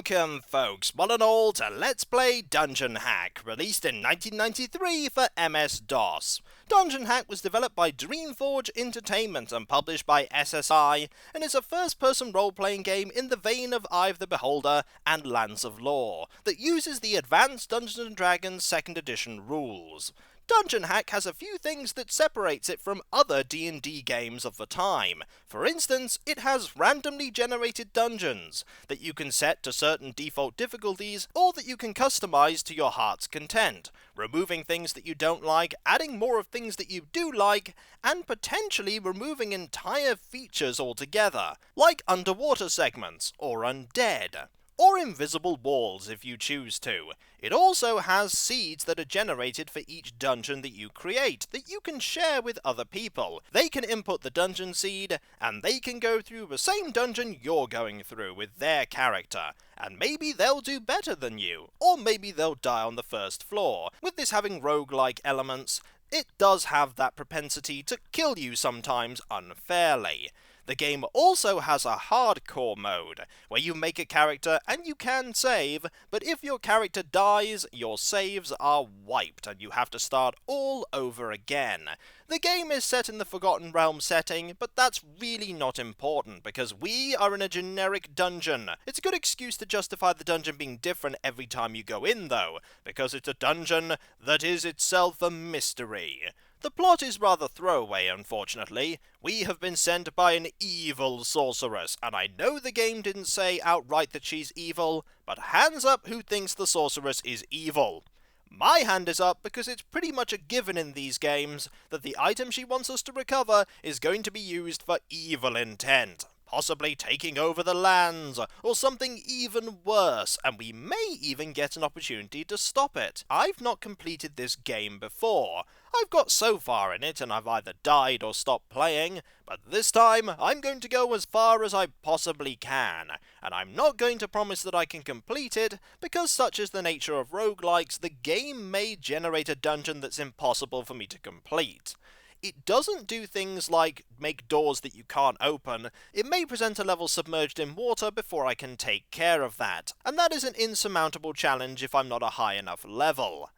Welcome, folks, one and all, to Let's Play Dungeon Hack, released in 1993 for MS-DOS. Dungeon Hack was developed by Dreamforge Entertainment and published by SSI, and is a first-person role-playing game in the vein of Eye of the Beholder and Lands of Lore, that uses the advanced Dungeons & Dragons 2nd Edition rules. Dungeon Hack has a few things that separates it from other D&D games of the time. For instance, it has randomly generated dungeons that you can set to certain default difficulties or that you can customize to your heart's content, removing things that you don't like, adding more of things that you do like, and potentially removing entire features altogether, like underwater segments or undead, or invisible walls if you choose to. It also has seeds that are generated for each dungeon that you create, that you can share with other people. They can input the dungeon seed, and they can go through the same dungeon you're going through with their character. And maybe they'll do better than you, or maybe they'll die on the first floor. With this having roguelike elements, it does have that propensity to kill you sometimes unfairly. The game also has a hardcore mode, where you make a character and you can save, but if your character dies, your saves are wiped and you have to start all over again. The game is set in the Forgotten Realm setting, but that's really not important because we are in a generic dungeon. It's a good excuse to justify the dungeon being different every time you go in though, because it's a dungeon that is itself a mystery. The plot is rather throwaway, unfortunately. We have been sent by an evil sorceress, and I know the game didn't say outright that she's evil, but hands up who thinks the sorceress is evil. My hand is up because it's pretty much a given in these games that the item she wants us to recover is going to be used for evil intent. Possibly taking over the lands, or something even worse, and we may even get an opportunity to stop it. I've not completed this game before. I've got so far in it and I've either died or stopped playing, but this time I'm going to go as far as I possibly can, and I'm not going to promise that I can complete it, because such is the nature of roguelikes, the game may generate a dungeon that's impossible for me to complete. It doesn't do things like make doors that you can't open. It may present a level submerged in water before I can take care of that, and that is an insurmountable challenge if I'm not a high enough level.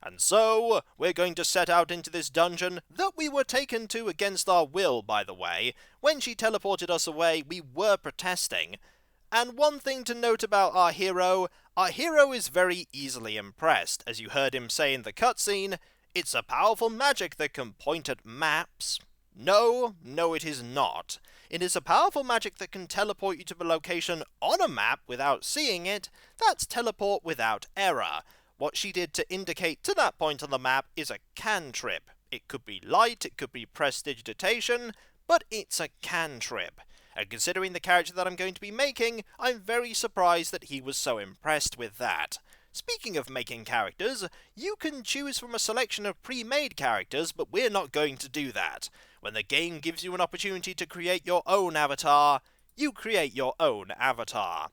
And so, we're going to set out into this dungeon that we were taken to against our will, by the way. When she teleported us away, we were protesting. And one thing to note about our hero is very easily impressed. As you heard him say in the cutscene, it's a powerful magic that can point at maps. No, it is not. It is a powerful magic that can teleport you to the location on a map without seeing it. That's teleport without error. What she did to indicate to that point on the map is a cantrip. It could be light, it could be prestidigitation, but it's a cantrip. And considering the character that I'm going to be making, I'm very surprised that he was so impressed with that. Speaking of making characters, you can choose from a selection of pre-made characters, but we're not going to do that. When the game gives you an opportunity to create your own avatar, you create your own avatar.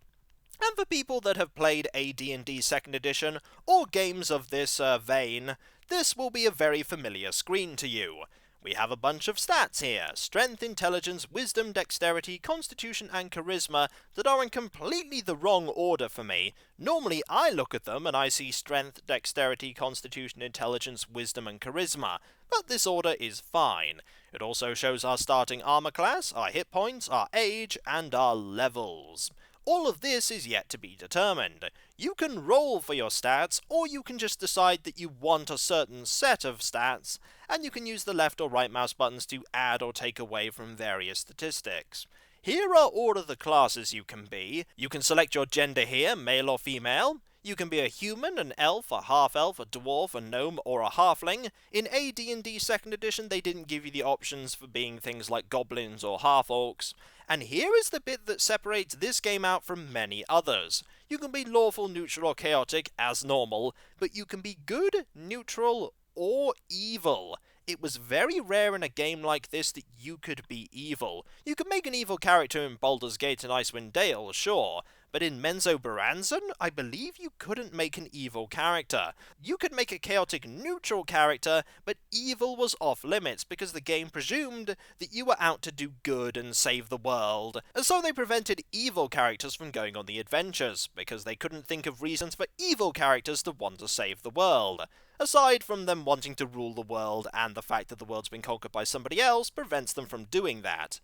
And for people that have played AD&D 2nd Edition, or games of this vein, this will be a very familiar screen to you. We have a bunch of stats here: strength, intelligence, wisdom, dexterity, constitution and charisma, that are in completely the wrong order for me. Normally I look at them and I see strength, dexterity, constitution, intelligence, wisdom and charisma, but this order is fine. It also shows our starting armor class, our hit points, our age and our levels. All of this is yet to be determined. You can roll for your stats, or you can just decide that you want a certain set of stats, and you can use the left or right mouse buttons to add or take away from various statistics. Here are all of the classes you can be. You can select your gender here, male or female. You can be a human, an elf, a half-elf, a dwarf, a gnome, or a halfling. In AD&D 2nd Edition, they didn't give you the options for being things like goblins or half-orcs. And here is the bit that separates this game out from many others. You can be lawful, neutral, or chaotic, as normal, but you can be good, neutral, or evil. It was very rare in a game like this that you could be evil. You could make an evil character in Baldur's Gate and Icewind Dale, sure, but in Menzoberranzan, I believe you couldn't make an evil character. You could make a chaotic neutral character, but evil was off limits because the game presumed that you were out to do good and save the world, and so they prevented evil characters from going on the adventures, because they couldn't think of reasons for evil characters to want to save the world. Aside from them wanting to rule the world, and the fact that the world's been conquered by somebody else prevents them from doing that.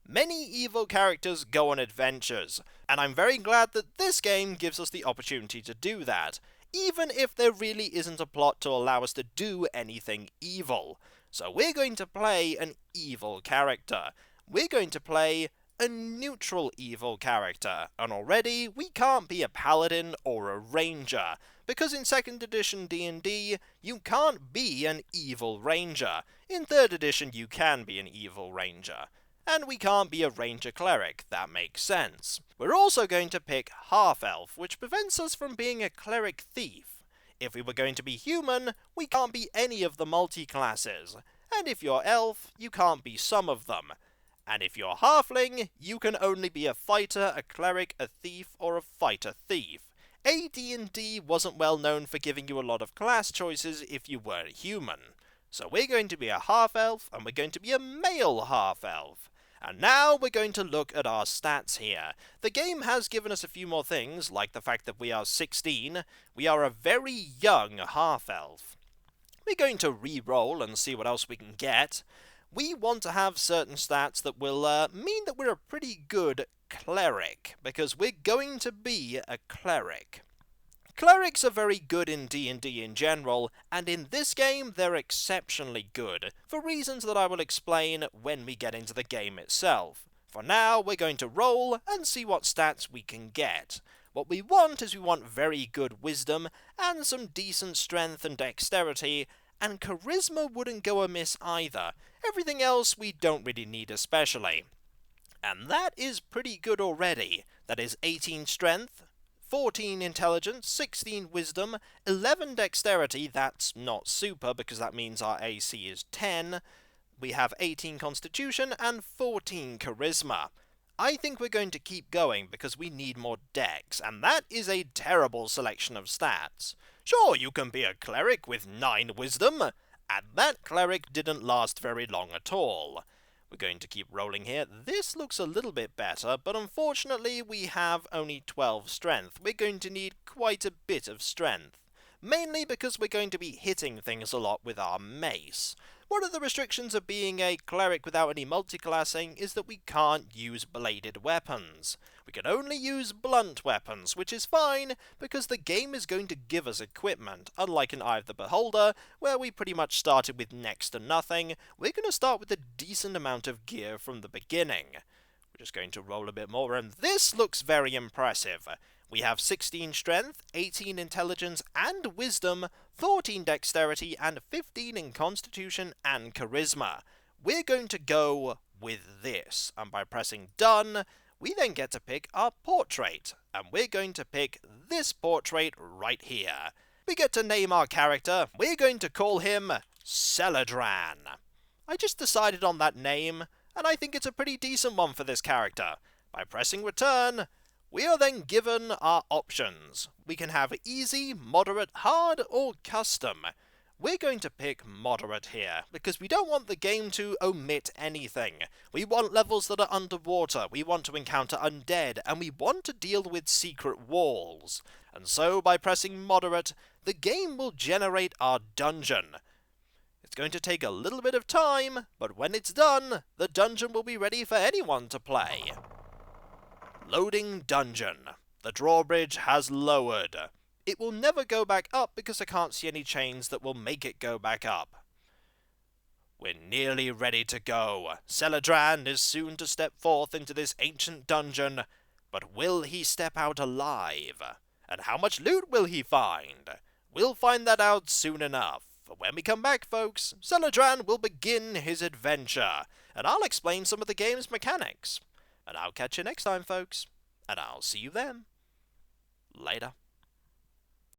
Many evil characters go on adventures, and I'm very glad that this game gives us the opportunity to do that, even if there really isn't a plot to allow us to do anything evil. So we're going to play an evil character. We're going to play a neutral evil character, and already we can't be a paladin or a ranger, because in 2nd edition D&D, you can't be an evil ranger. In 3rd edition, you can be an evil ranger. And we can't be a ranger cleric, that makes sense. We're also going to pick half-elf, which prevents us from being a cleric thief. If we were going to be human, we can't be any of the multi-classes. And if you're elf, you can't be some of them. And if you're halfling, you can only be a fighter, a cleric, a thief, or a fighter-thief. AD&D wasn't well known for giving you a lot of class choices if you were human. So we're going to be a half-elf, and we're going to be a male half-elf. And now we're going to look at our stats here. The game has given us a few more things, like the fact that we are 16. We are a very young half-elf. We're going to re-roll and see what else we can get. We want to have certain stats that will mean that we're a pretty good cleric, because we're going to be a cleric. Clerics are very good in D&D in general, and in this game they're exceptionally good, for reasons that I will explain when we get into the game itself. For now, we're going to roll and see what stats we can get. What we want is we want very good wisdom, and some decent strength and dexterity, and charisma wouldn't go amiss either. Everything else we don't really need especially. And that is pretty good already. That is 18 strength, 14 intelligence, 16 wisdom, 11 dexterity. That's not super because that means our AC is 10. We have 18 constitution and 14 charisma. I think we're going to keep going because we need more dex, and that is a terrible selection of stats. Sure, you can be a cleric with 9 wisdom, and that cleric didn't last very long at all. We're going to keep rolling here. This looks a little bit better, but unfortunately we have only 12 strength. We're going to need quite a bit of strength. Mainly because we're going to be hitting things a lot with our mace. One of the restrictions of being a cleric without any multiclassing is that we can't use bladed weapons. We can only use blunt weapons, which is fine, because the game is going to give us equipment. Unlike in Eye of the Beholder, where we pretty much started with next to nothing, we're going to start with a decent amount of gear from the beginning. We're just going to roll a bit more, and this looks very impressive. We have 16 strength, 18 intelligence and wisdom, 14 dexterity, and 15 in constitution and charisma. We're going to go with this, and by pressing done, we then get to pick our portrait, and we're going to pick this portrait right here. We get to name our character. We're going to call him Celadran. I just decided on that name, and I think it's a pretty decent one for this character. By pressing return, we are then given our options. We can have easy, moderate, hard, or custom. We're going to pick moderate here, because we don't want the game to omit anything. We want levels that are underwater, we want to encounter undead, and we want to deal with secret walls. And so, by pressing moderate, the game will generate our dungeon. It's going to take a little bit of time, but when it's done, the dungeon will be ready for anyone to play. Loading dungeon. The drawbridge has lowered. It will never go back up because I can't see any chains that will make it go back up. We're nearly ready to go. Celadran is soon to step forth into this ancient dungeon, but will he step out alive? And how much loot will he find? We'll find that out soon enough. When we come back, folks, Celadran will begin his adventure, and I'll explain some of the game's mechanics. And I'll catch you next time, folks, and I'll see you then. Later.